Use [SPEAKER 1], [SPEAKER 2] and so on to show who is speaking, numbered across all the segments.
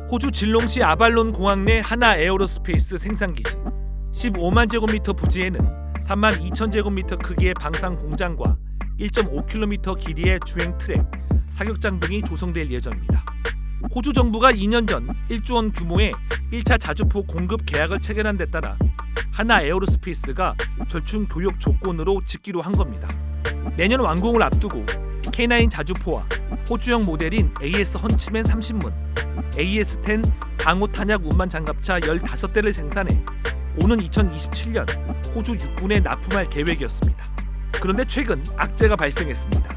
[SPEAKER 1] 호주 질롱시 아발론 공항 내 하나 에어로스페이스 생산기지 15만 제곱미터 부지에는 3만 2천 제곱미터 크기의 방산 공장과 1.5km 길이의 주행 트랙, 사격장 등이 조성될 예정입니다. 호주 정부가 2년 전 1조 원 규모의 1차 자주포 공급 계약을 체결한 데 따라 하나 에어로스페이스가 절충 교역 조건으로 짓기로 한 겁니다. 내년 완공을 앞두고 K9 자주포와 호주형 모델인 AS 헌츠맨 30문, AS-10 방호 탄약 운반 장갑차 15대를 생산해 오는 2027년 호주 육군에 납품할 계획이었습니다. 그런데 최근 악재가 발생했습니다.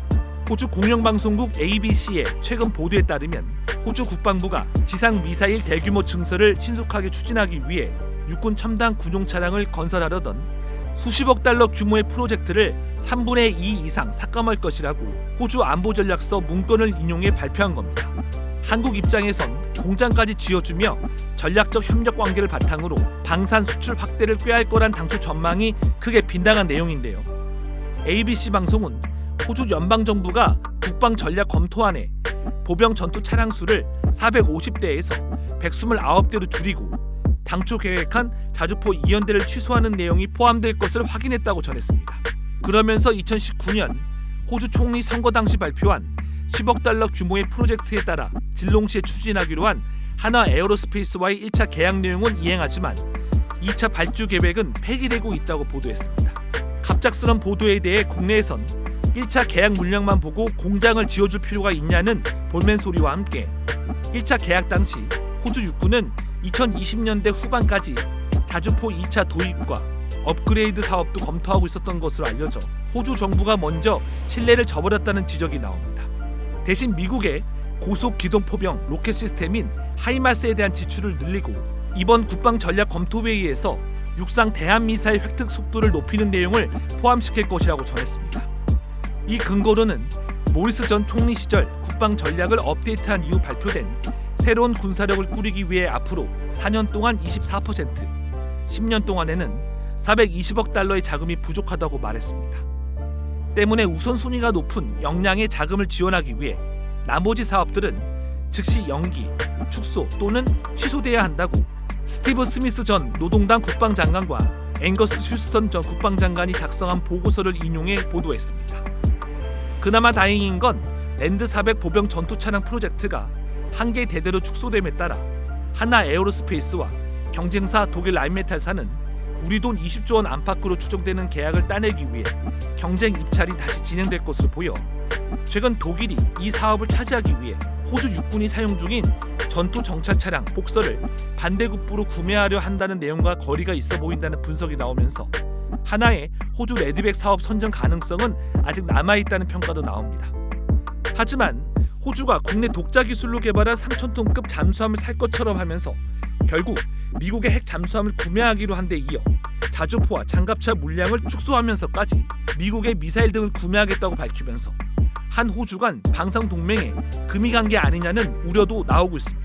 [SPEAKER 1] 호주 공영방송국 ABC의 최근 보도에 따르면 호주 국방부가 지상 미사일 대규모 증설을 신속하게 추진하기 위해 육군 첨단 군용 차량을 건설하려던 수십억 달러 규모의 프로젝트를 3분의 2 이상 삭감할 것이라고 호주 안보전략서 문건을 인용해 발표한 겁니다. 한국 입장에선 공장까지 지어주며 전략적 협력 관계를 바탕으로 방산 수출 확대를 꾀할 거란 당초 전망이 크게 빗나간 내용인데요. ABC 방송은 호주 연방정부가 국방 전략 검토안에 보병 전투 차량 수를 450대에서 129대로 줄이고 당초 계획한 자주포 2연대를 취소하는 내용이 포함될 것을 확인했다고 전했습니다. 그러면서 2019년 호주 총리 선거 당시 발표한 10억 달러 규모의 프로젝트에 따라 질롱시에 추진하기로 한 하나 에어로스페이스와의 1차 계약 내용은 이행하지만 2차 발주 계획은 폐기되고 있다고 보도했습니다. 갑작스런 보도에 대해 국내에선 1차 계약 물량만 보고 공장을 지어줄 필요가 있냐는 볼멘 소리와 함께 1차 계약 당시 호주 육군은 2020년대 후반까지 자주포 2차 도입과 업그레이드 사업도 검토하고 있었던 것으로 알려져 호주 정부가 먼저 신뢰를 저버렸다는 지적이 나옵니다. 대신 미국의 고속 기동 포병 로켓 시스템인 하이마스에 대한 지출을 늘리고 이번 국방 전략 검토 회의에서 육상 대함 미사일 획득 속도를 높이는 내용을 포함시킬 것이라고 전했습니다. 이 근거로는 모리스 전 총리 시절 국방 전략을 업데이트한 이후 발표된 새로운 군사력을 꾸리기 위해 앞으로 4년 동안 24%, 10년 동안에는 420억 달러의 자금이 부족하다고 말했습니다. 때문에 우선순위가 높은 역량의 자금을 지원하기 위해 나머지 사업들은 즉시 연기, 축소 또는 취소돼야 한다고 스티브 스미스 전 노동당 국방장관과 앵거스 슈스턴 전 국방장관이 작성한 보고서를 인용해 보도했습니다. 그나마 다행인 건 랜드 400 보병 전투 차량 프로젝트가 한 개 대대로 축소됨에 따라 하나 에어로스페이스와 경쟁사 독일 라인메탈사는 우리 돈 20조 원 안팎으로 추정되는 계약을 따내기 위해 경쟁 입찰이 다시 진행될 것으로 보여 최근 독일이 이 사업을 차지하기 위해 호주 육군이 사용 중인 전투 정찰 차량 복서를 반대급부로 구매하려 한다는 내용과 거리가 있어 보인다는 분석이 나오면서 하나의 호주 레드백 사업 선정 가능성은 아직 남아있다는 평가도 나옵니다. 하지만 호주가 국내 독자 기술로 개발한 3,000톤급 잠수함을 살 것처럼 하면서 결국 미국의 핵 잠수함을 구매하기로 한 데 이어 자주포와 장갑차 물량을 축소하면서까지 미국의 미사일 등을 구매하겠다고 밝히면서 한 호주 간 방산 동맹에 금이 간 게 아니냐는 우려도 나오고 있습니다.